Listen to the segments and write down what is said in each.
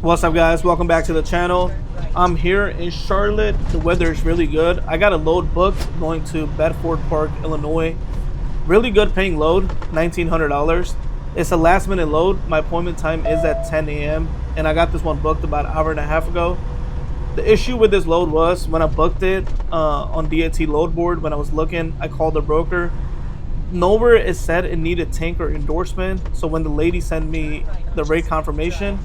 What's up, guys? Welcome back to the channel. I'm here in Charlotte. The weather is really good. I got a load booked going to Bedford Park, Illinois. Really good paying load, $1,900. It's a last minute load. My appointment time is at 10 a.m. and I got this one booked about an hour and a half ago. The issue with this load was when I booked it on DAT load board, when I was looking, I called the broker. Nowhere it said it needed tanker endorsement. So when the lady sent me the rate confirmation,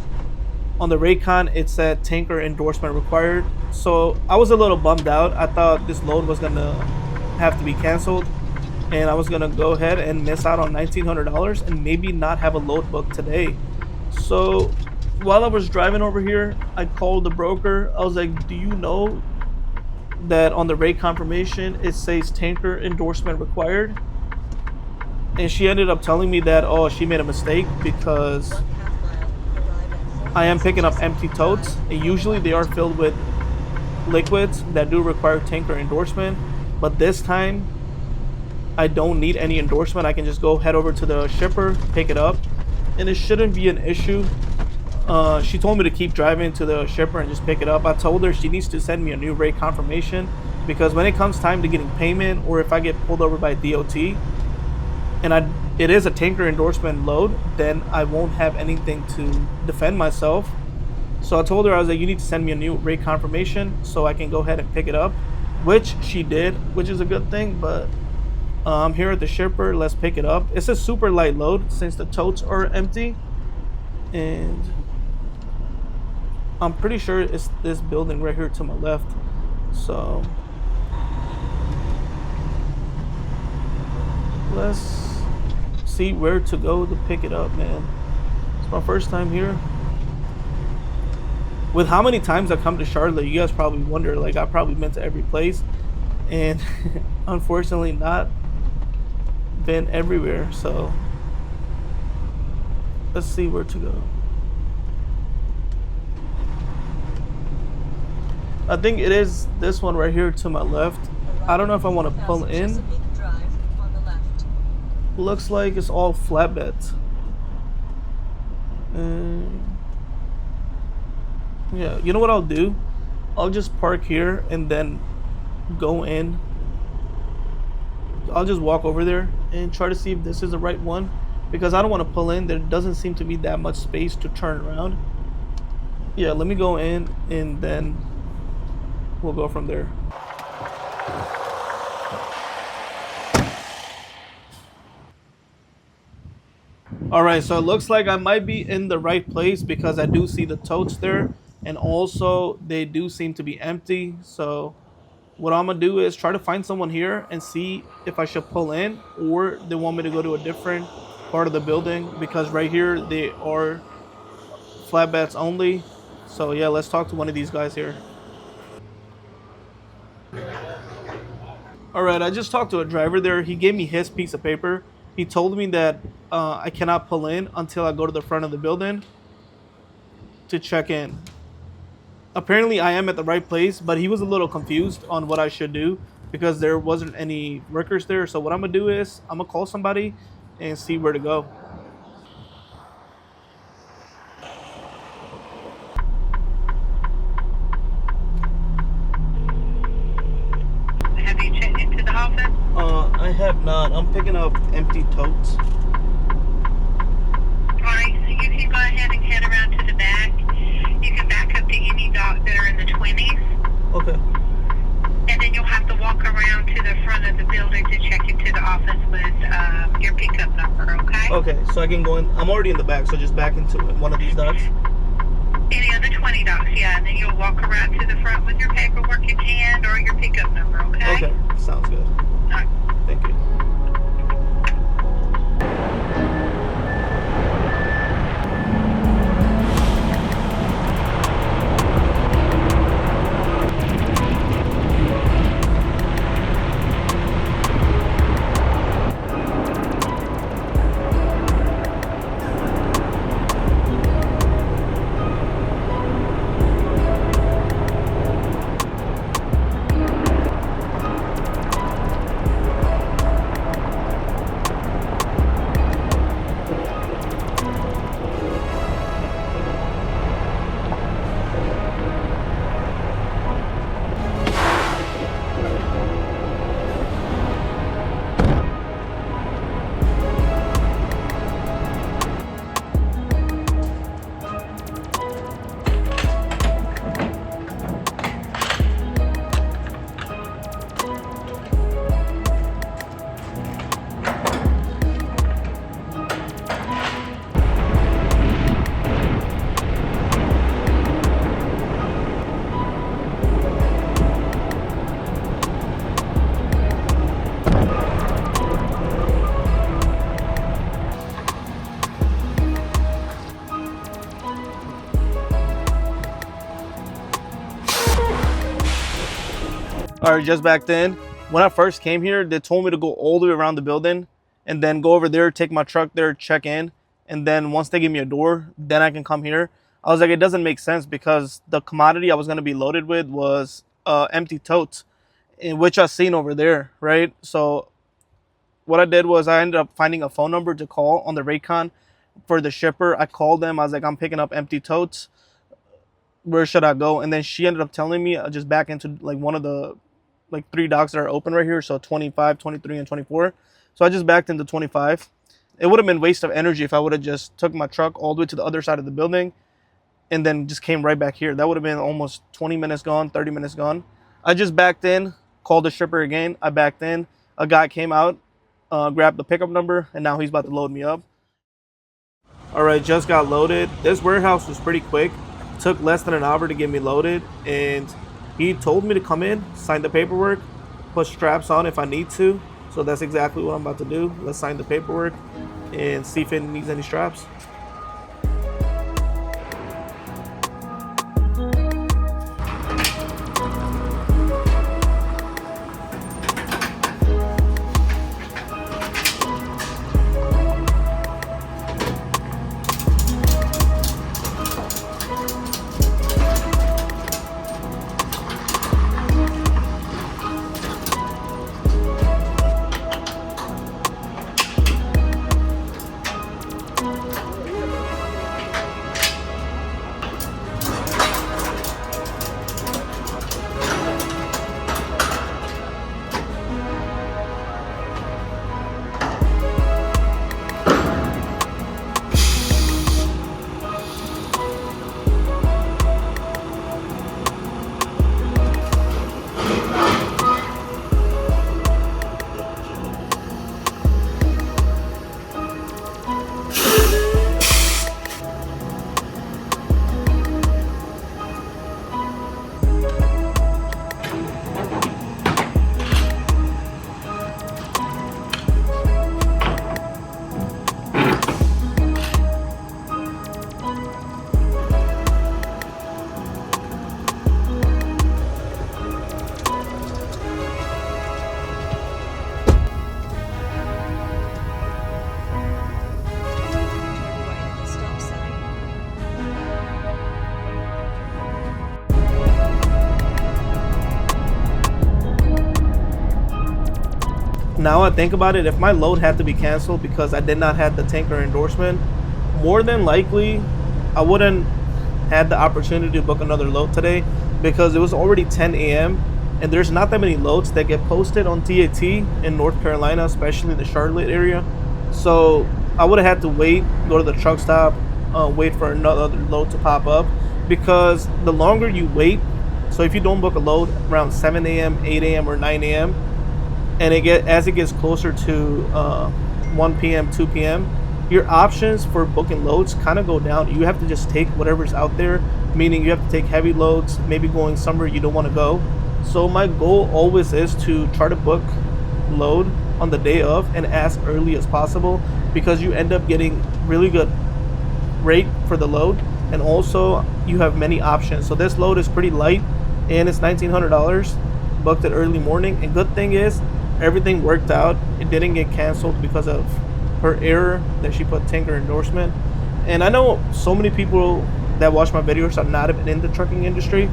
on the Raycon, it said tanker endorsement required. So I was a little bummed out. I thought this load was gonna have to be canceled, and I was gonna go ahead and miss out on $1,900 and maybe not have a load booked today. So while I was driving over here, I called the broker. I was like, "Do you know that on the rate confirmation it says tanker endorsement required?" And she ended up telling me that, oh, she made a mistake because I am picking up empty totes, and usually they are filled with liquids that do require tanker endorsement, but this time I don't need any endorsement. I can just go head over to the shipper, pick it up, and it shouldn't be an issue. She told me to keep driving to the shipper and just pick it up. I told her she needs to send me a new rate confirmation, because when it comes time to getting payment, or if I get pulled over by DOT and it is a tanker endorsement load, then I won't have anything to defend myself. So I told her, I was like, you need to send me a new rate confirmation so I can go ahead and pick it up, which she did, which is a good thing. But I'm here at the shipper. Let's pick it up. It's a super light load since the totes are empty, and I'm pretty sure it's this building right here to my left. So let's see where to go to pick it up, man. It's my first time here. With how many times I come to Charlotte, you guys probably wonder, like, I've probably been to every place, and unfortunately not been everywhere. So let's see where to go. I think it is this one right here to my left. I don't know if I want to pull in. Looks like it's all flatbeds. Yeah, you know what I'll do? I'll just park here and then go in. I'll just walk over there and try to see if this is the right one, because I don't want to pull in. There doesn't seem to be that much space to turn around. Yeah, let me go in and then we'll go from there. Alright, so it looks like I might be in the right place, because I do see the totes there, and also they do seem to be empty. So what I'm gonna do is try to find someone here and see if I should pull in, or they want me to go to a different part of the building, because right here they are flatbeds only. So yeah, let's talk to one of these guys here. Alright, I just talked to a driver there. He gave me his piece of paper. He told me that I cannot pull in until I go to the front of the building to check in. Apparently I am at the right place, but he was a little confused on what I should do, because there wasn't any workers there. So what I'm gonna do is I'm gonna call somebody and see where to go. Have you checked into the office? I have not. I'm picking up empty totes. Alright, so you can go ahead and head around to the back. You can back up to any dock that are in the 20s. Okay. And then you'll have to walk around to the front of the building to check into the office with your pickup number, okay? Okay, so I can go in. I'm already in the back, so just back into it. One of these docks? Any of the 20 docks, yeah. And then you'll walk around to the front with your paperwork in hand or your pickup number, okay? Okay, sounds good. All right. Thank you. All right, just back then, when I first came here, they told me to go all the way around the building and then go over there, take my truck there, check in, and then once they give me a door, then I can come here. I was like, it doesn't make sense because the commodity I was gonna be loaded with was empty totes, in which I seen over there, right? So what I did was I ended up finding a phone number to call on the Raycon for the shipper. I called them. I was like, I'm picking up empty totes. Where should I go? And then she ended up telling me just back into like one of the like 3 docks that are open right here. So 25, 23, and 24. So I just backed into 25. It would have been waste of energy if I would have just took my truck all the way to the other side of the building and then just came right back here. That would have been almost 20 minutes gone, 30 minutes gone. I just backed in, called the shipper again. I backed in. A guy came out, grabbed the pickup number, and now he's about to load me up. All right, just got loaded. This warehouse was pretty quick. Took less than an hour to get me loaded, and he told me to come in, sign the paperwork, put straps on if I need to. So that's exactly what I'm about to do. Let's sign the paperwork and see if it needs any straps. Now I think about it, if my load had to be canceled because I did not have the tanker endorsement, more than likely I wouldn't had the opportunity to book another load today because it was already 10 a.m. and there's not that many loads that get posted on TAT in North Carolina, especially in the Charlotte area. So I would have had to wait, go to the truck stop, wait for another load to pop up, because the longer you wait, so if you don't book a load around 7 a.m., 8 a.m., or 9 a.m., and as it gets closer to 1 p.m., 2 p.m., your options for booking loads kind of go down. You have to just take whatever's out there, meaning you have to take heavy loads, maybe going somewhere you don't want to go. So my goal always is to try to book load on the day of and as early as possible, because you end up getting really good rate for the load, and also you have many options. So this load is pretty light and it's $1,900. Booked it early morning, and good thing is everything worked out. It didn't get canceled because of her error that she put tanker endorsement. And I know so many people that watch my videos are not even in the trucking industry,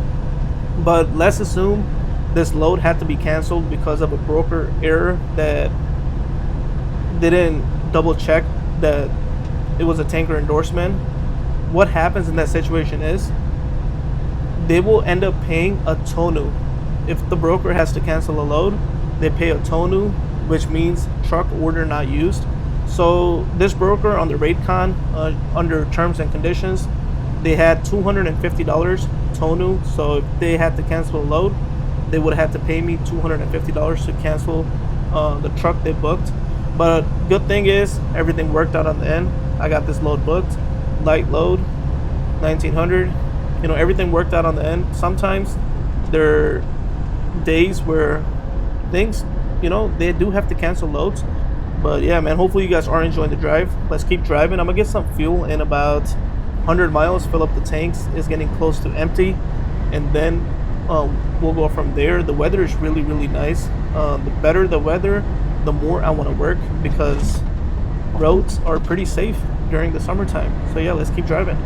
but let's assume this load had to be canceled because of a broker error that didn't double check that it was a tanker endorsement. What happens in that situation is they will end up paying a tonu. If the broker has to cancel a load, they pay a tonu, which means truck order not used. So this broker on the Raycon, under terms and conditions, they had $250 tonu. So if they had to cancel a load, they would have had to pay me $250 to cancel the truck they booked. But good thing is everything worked out on the end. I got this load booked, light load, 1900. You know, everything worked out on the end. Sometimes there are days where things you know, they do have to cancel loads. But yeah, man, hopefully you guys are enjoying the drive. Let's keep driving. I'm gonna get some fuel in about 100 miles, fill up the tanks. It's getting close to empty, and then we'll go from there. The weather is really, really nice. The better the weather, the more I want to work, because roads are pretty safe during the summertime. So yeah, let's keep driving.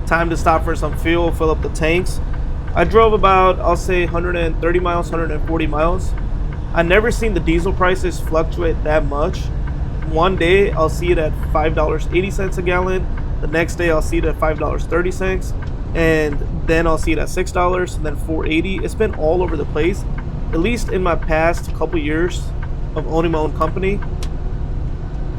Time to stop for some fuel, fill up the tanks. I drove about, I'll say 130 miles, 140 miles. I never seen the diesel prices fluctuate that much. One day I'll see it at $5.80 a gallon. The next day I'll see it at $5.30, and then I'll see it at $6, and then $4.80. It's been all over the place. At least in my past couple years of owning my own company,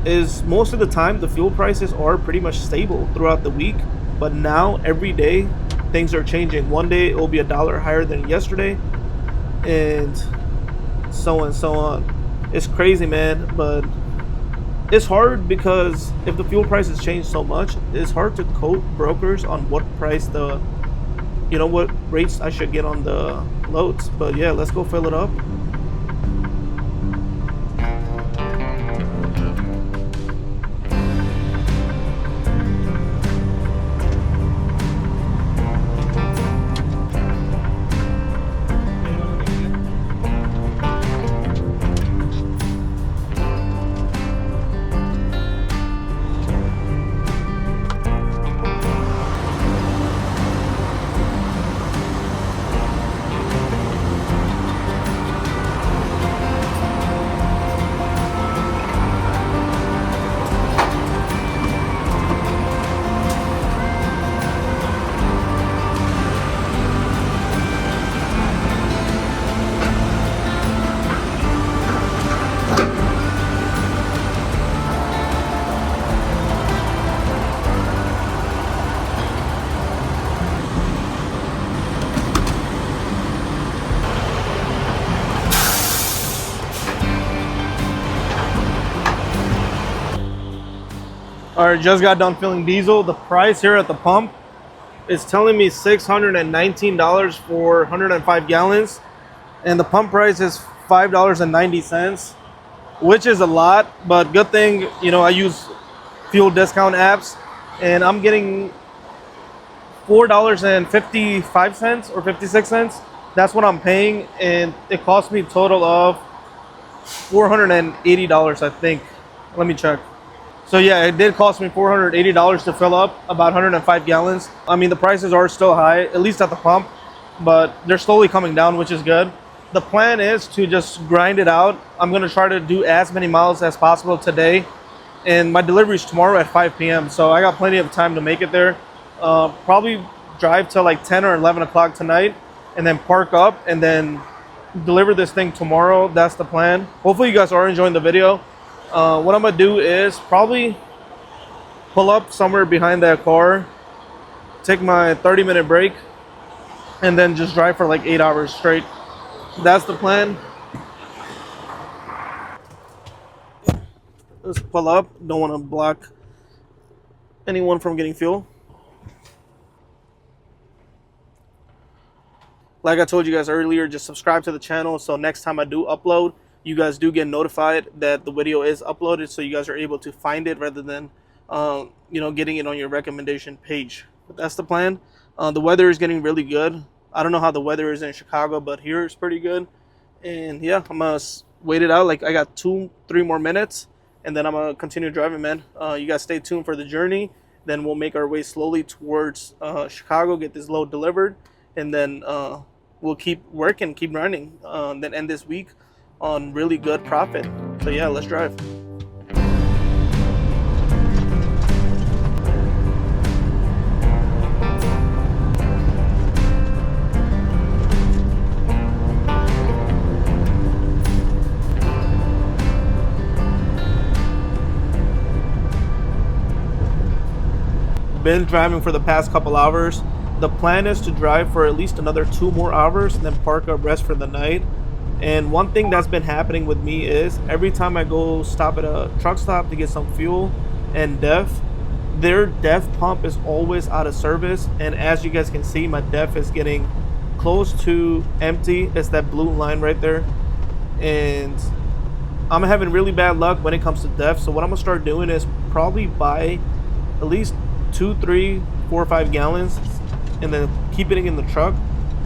is most of the time the fuel prices are pretty much stable throughout the week. But now every day things are changing. One day it will be $1 higher than yesterday, and so on and so on. It's crazy, man. But it's hard, because if the fuel prices change so much, it's hard to quote brokers on what price what rates I should get on the loads. But yeah, let's go fill it up. Alright, just got done filling diesel. The price here at the pump is telling me $619 for 105 gallons. And the pump price is $5.90, which is a lot, but good thing, I use fuel discount apps, and I'm getting $4.55 or 56 cents. That's what I'm paying, and it cost me a total of $480, I think. Let me check. So yeah, it did cost me $480 to fill up about 105 gallons. I mean, the prices are still high, at least at the pump, but they're slowly coming down, which is good. The plan is to just grind it out. I'm gonna try to do as many miles as possible today, and my delivery is tomorrow at 5 p.m. So I got plenty of time to make it there. Probably drive till like 10 or 11 o'clock tonight, and then park up, and then deliver this thing tomorrow. That's the plan. Hopefully you guys are enjoying the video. What I'm gonna do is probably pull up somewhere behind that car, take my 30-minute break, and then just drive for like 8 hours straight. That's the plan. Let's pull up. Don't want to block anyone from getting fuel. Like I told you guys earlier, just subscribe to the channel, so next time I do upload, you guys do get notified that the video is uploaded, so you guys are able to find it rather than getting it on your recommendation page. But that's the plan. The weather is getting really good. I don't know how the weather is in Chicago, but here it's pretty good. And yeah, I'm gonna wait it out. Like, I got 2-3 more minutes, and then I'm gonna continue driving, man. You guys stay tuned for the journey. Then we'll make our way slowly towards Chicago, get this load delivered, and then we'll keep working, keep running, then end this week on really good profit. So yeah, let's drive. been driving for the past couple hours. The plan is to drive for at least another 2 more hours and then park up, rest for the night. And one thing that's been happening with me is every time I go stop at a truck stop to get some fuel and their def pump is always out of service. And as you guys can see, my def is getting close to empty. It's that blue line right there. And I'm having really bad luck when it comes to def. So what I'm gonna start doing is probably buy at least 2, 3, 4, 5 gallons and then keep it in the truck,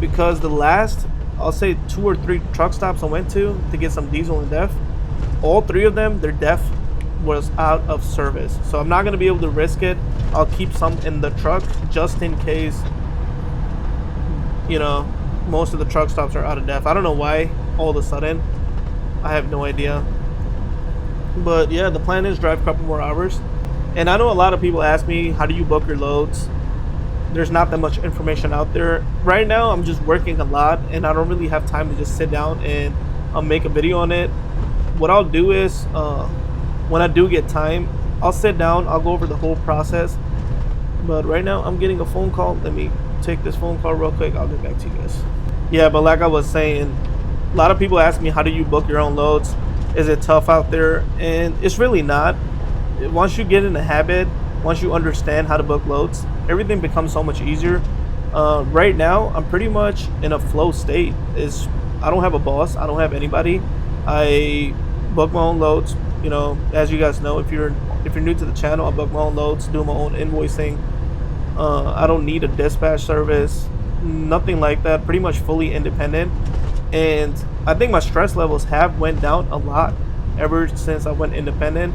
because the last, I'll say 2 or 3 truck stops I went to get some diesel and def, all 3 of them, their def was out of service. So I'm not gonna be able to risk it. I'll keep some in the truck just in case, you know, most of the truck stops are out of def. I don't know why all of a sudden. I have no idea. But yeah, the plan is drive a couple more hours. And I know a lot of people ask me, how do you book your loads? There's not that much information out there. Right now, I'm just working a lot and I don't really have time to just sit down and make a video on it. What I'll do is, when I do get time, I'll sit down, I'll go over the whole process. But right now, I'm getting a phone call. Let me take this phone call real quick. I'll get back to you guys. Yeah, but like I was saying, a lot of people ask me, how do you book your own loads? Is it tough out there? And it's really not. Once you get in the habit, once you understand how to book loads, everything becomes so much easier. Right now, I'm pretty much in a flow state. I don't have a boss. I don't have anybody. I book my own loads. You know, as you guys know, if you're new to the channel, I book my own loads, do my own invoicing. I don't need a dispatch service, nothing like that. Pretty much fully independent. And I think my stress levels have went down a lot ever since I went independent.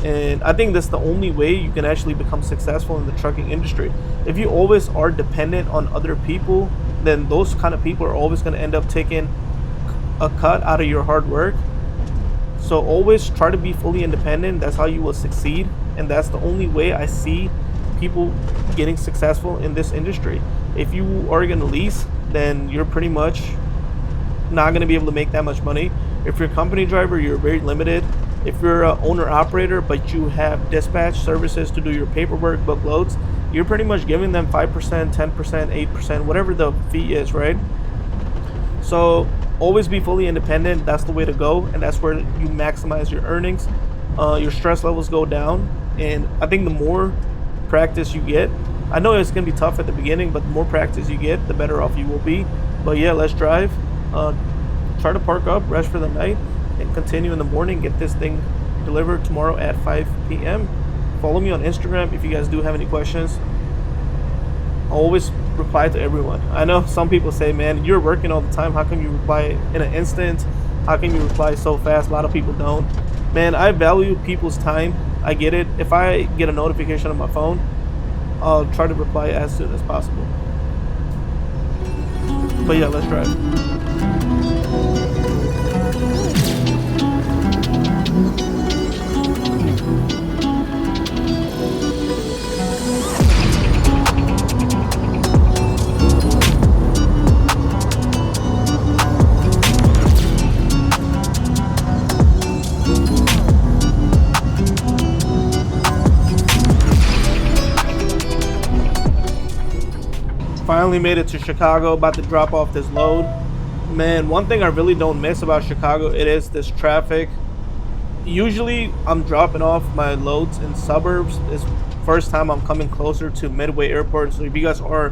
And I think that's the only way you can actually become successful in the trucking industry. If you always are dependent on other people, then those kind of people are always going to end up taking a cut out of your hard work. So always try to be fully independent. That's how you will succeed. And that's the only way I see people getting successful in this industry. If you are going to lease, then you're pretty much not going to be able to make that much money. If you're a company driver, you're very limited. If you're an owner operator but you have dispatch services to do your paperwork, book loads, you're pretty much giving them 5%, 10%, 8%, whatever the fee is, right? So always be fully independent. That's the way to go, and that's where you maximize your earnings. Your stress levels go down, and I think the more practice you get, I know it's gonna be tough at the beginning, but the more practice you get, the better off you will be. But yeah, let's drive. Try to park up, rest for the night, and continue in the morning. Get this thing delivered tomorrow at 5 p.m. Follow me on Instagram if you guys do have any questions. I always reply to everyone. I know some people say, man, you're working all the time. How come you reply in an instant? How can you reply so fast? A lot of people don't. Man, I value people's time. I get it. If I get a notification on my phone, I'll try to reply as soon as possible. But yeah, let's drive. Finally made it to Chicago, about to drop off this load. Man, one thing I really don't miss about Chicago, it is this traffic. Usually I'm dropping off my loads in suburbs. It's first time I'm coming closer to Midway Airport. So if you guys are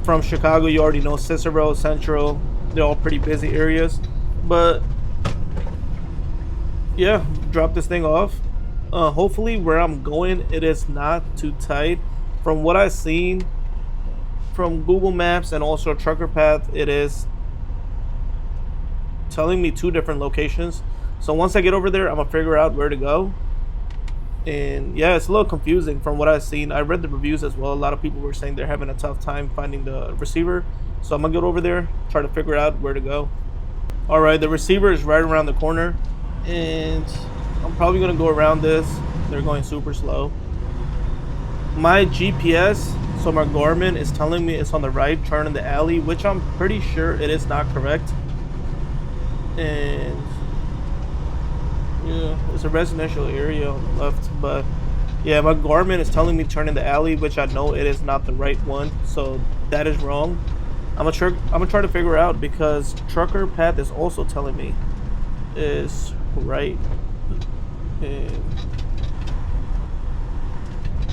from Chicago, you already know Cicero, Central, they're all pretty busy areas. But yeah, drop this thing off. Hopefully where I'm going, it is not too tight. From what I've seen from Google Maps and also Trucker Path, it is telling me 2 different locations. So once I get over there, I'm gonna figure out where to go. And yeah, it's a little confusing from what I've seen. I read the reviews as well. A lot of people were saying they're having a tough time finding the receiver. So I'm gonna get over there, try to figure out where to go. All right, the receiver is right around the corner, and I'm probably gonna go around this. They're going super slow. My GPS, so my Garmin, is telling me it's on the right, turn in the alley, which I'm pretty sure it is not correct. And yeah, it's a residential area on the left, but Yeah, my Garmin is telling me turn in the alley, which I know it is not the right one, so that is wrong. I'm gonna try to figure out because trucker path is also telling me is right, and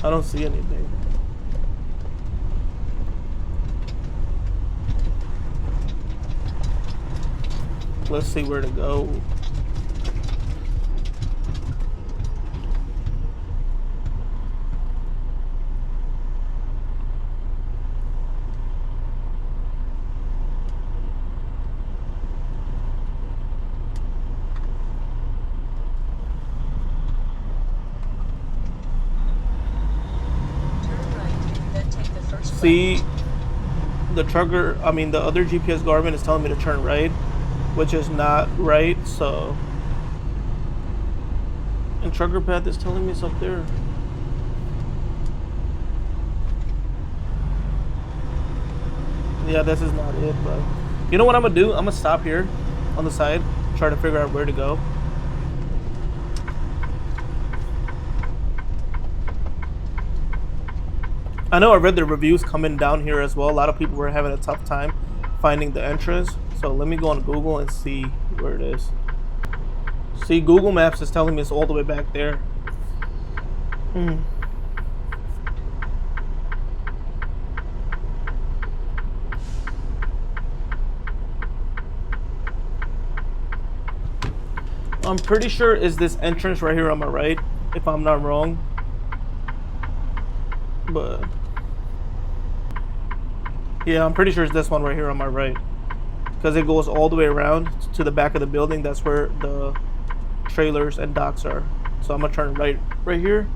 I don't see anything. Let's see where to go. See, the trucker, I mean, the other GPS Garmin is telling me to turn right, which is not right, so. And trucker path is telling me it's up there. Yeah, this is not it, but. You know what I'm gonna do? I'm gonna stop here on the side, try to figure out where to go. I know I read the reviews coming down here as well. A lot of people were having a tough time finding the entrance. So let me go on Google and see where it is. See, Google Maps is telling me it's all the way back there. I'm pretty sure it's this entrance right here on my right, if I'm not wrong. But yeah, I'm pretty sure it's this one right here on my right. Because it goes all the way around to the back of the building. That's where the trailers and docks are. So I'm gonna turn right here.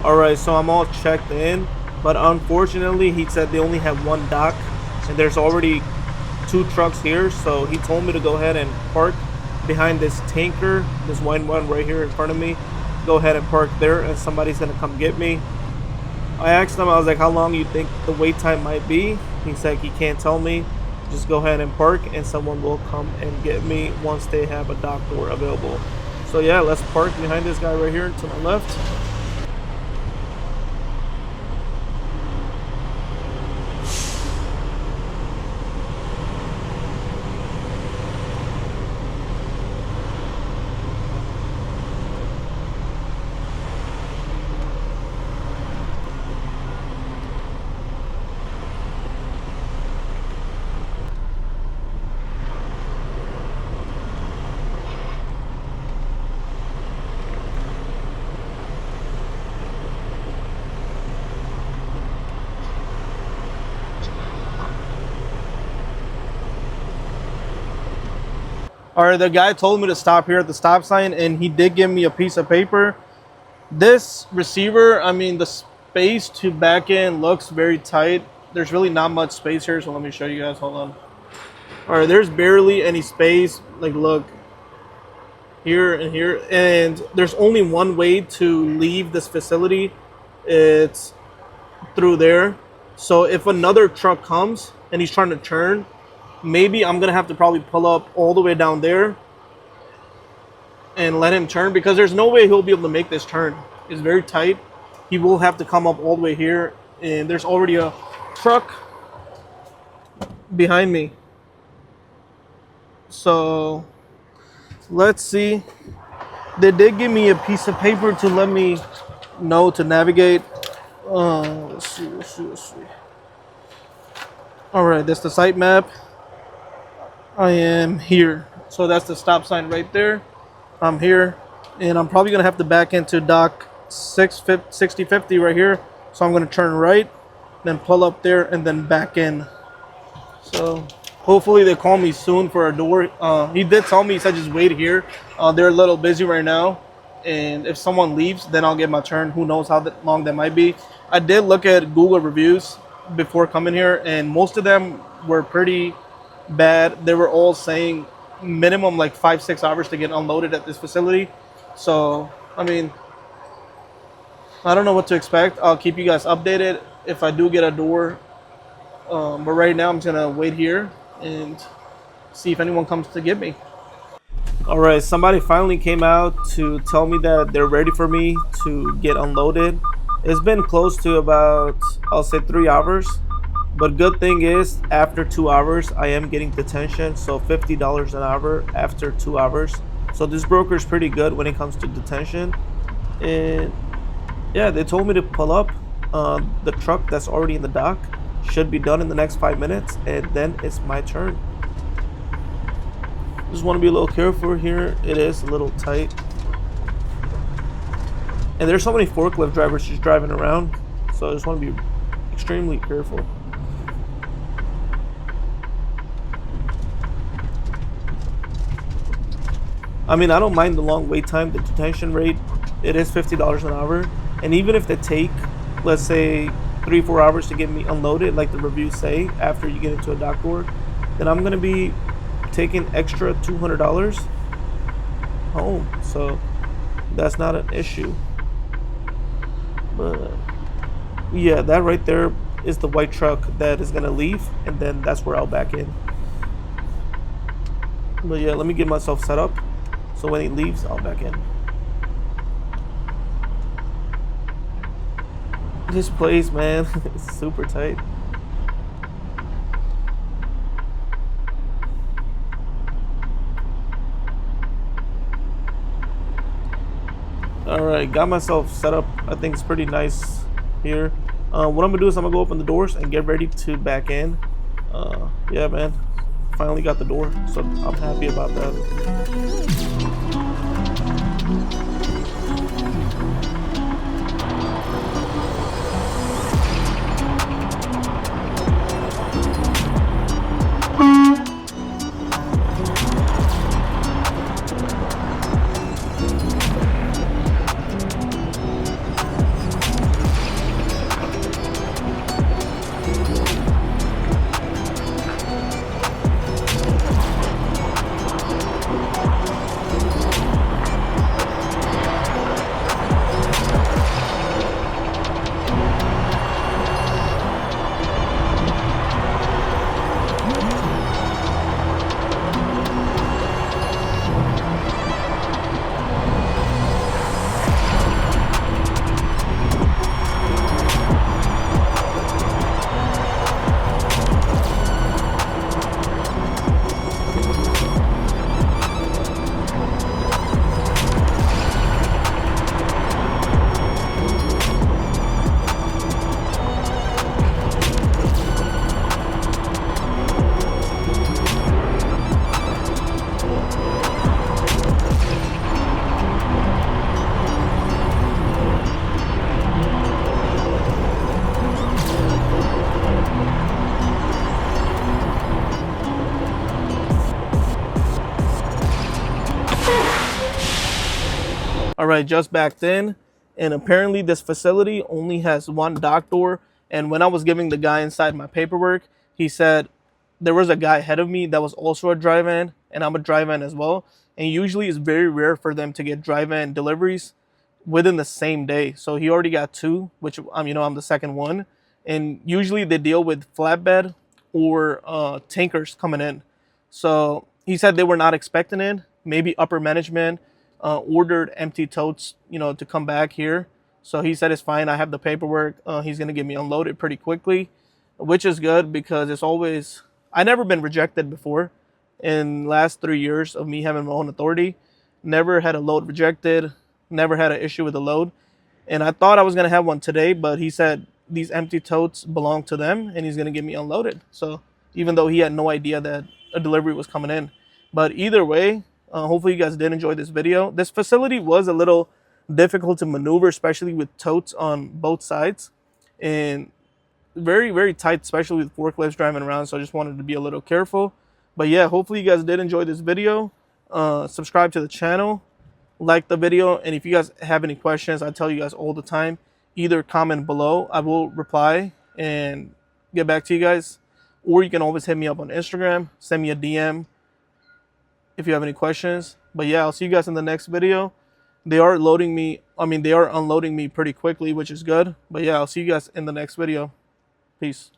Alright, so I'm all checked in, but unfortunately he said they only have one dock and there's already 2 trucks here, so he told me to go ahead and park behind this tanker, this white one right here in front of me. Go ahead and park there and somebody's gonna come get me. I asked him, I was like, how long you think the wait time might be? He said he can't tell me. Just go ahead and park and someone will come and get me once they have a dock door available. So yeah, let's park behind this guy right here to my left. Alright, the guy told me to stop here at the stop sign and he did give me a piece of paper. This receiver, I mean, the space to back in looks very tight. There's really not much space here, so let me show you guys. Hold on. Alright, there's barely any space. Like, look. Here and here. And there's only one way to leave this facility. It's through there. So if another truck comes and he's trying to turn, maybe I'm gonna have to probably pull up all the way down there and let him turn, because there's no way he'll be able to make this turn. It's very tight. He will have to come up all the way here, and there's already a truck behind me. So let's see. They did give me a piece of paper to let me know to navigate. Let's see. All right, that's the site map. I am here. So that's the stop sign right there. I'm here. and I'm probably gonna have to back into dock 6050 right here. So I'm gonna turn right, then pull up there, and then back in. So hopefully they call me soon for a door. He did tell me, he said just wait here. They're a little busy right now, and if someone leaves, then I'll get my turn. Who knows how long that might be. I did look at Google reviews before coming here, and most of them were pretty bad. They were all saying minimum like 5-6 hours to get unloaded at this facility. So I mean, I don't know what to expect. I'll keep you guys updated if I do get a door. But right now, I'm just gonna wait here and see if anyone comes to get me. All right, somebody finally came out to tell me that they're ready for me to get unloaded. It's been close to about, I'll say, 3 hours. But good thing is, after 2 hours, I am getting detention. So $50 an hour after 2 hours. So this broker is pretty good when it comes to detention. And yeah, they told me to pull up. The truck that's already in the dock should be done in the next 5 minutes, and then it's my turn. Just want to be a little careful here. It is a little tight. And there's so many forklift drivers just driving around. So I just want to be extremely careful. I mean, I don't mind the long wait time. The detention rate, it is $50 an hour. And even if they take, let's say, 3-4 hours to get me unloaded, like the reviews say, after you get into a dock door, then I'm going to be taking extra $200 home. So that's not an issue. But yeah, that right there is the white truck that is going to leave, and then that's where I'll back in. But yeah, let me get myself set up so when he leaves, I'll back in. This place, man, it's super tight. All right, got myself set up. I think it's pretty nice here. What I'm gonna do is I'm gonna go open the doors and get ready to back in. Yeah, man, finally got the door, so I'm happy about that. All right, just backed in, and apparently this facility only has one dock door. And when I was giving the guy inside my paperwork, he said there was a guy ahead of me that was also a drive-in, and I'm a drive-in as well. And usually it's very rare for them to get drive-in deliveries within the same day. So he already got two, which I'm the second one. And usually they deal with flatbed or tankers coming in. So he said they were not expecting it. Maybe upper management ordered empty totes, to come back here. So he said it's fine. I have the paperwork. He's gonna get me unloaded pretty quickly, which is good because it's always. I never been rejected before. In last 3 years of me having my own authority, never had a load rejected. Never had an issue with a load. And I thought I was gonna have one today, but he said these empty totes belong to them, and he's gonna get me unloaded. So even though he had no idea that a delivery was coming in, but either way, Hopefully you guys did enjoy this video. This facility was a little difficult to maneuver, especially with totes on both sides, and very, very tight, especially with forklifts driving around. So I just wanted to be a little careful. But yeah, hopefully you guys did enjoy this video. Subscribe to the channel, like the video, and if you guys have any questions, I tell you guys all the time, either comment below, I will reply and get back to you guys, or you can always hit me up on Instagram, send me a DM if you have any questions. But yeah, I'll see you guys in the next video. They are unloading me pretty quickly, which is good. But yeah, I'll see you guys in the next video. Peace.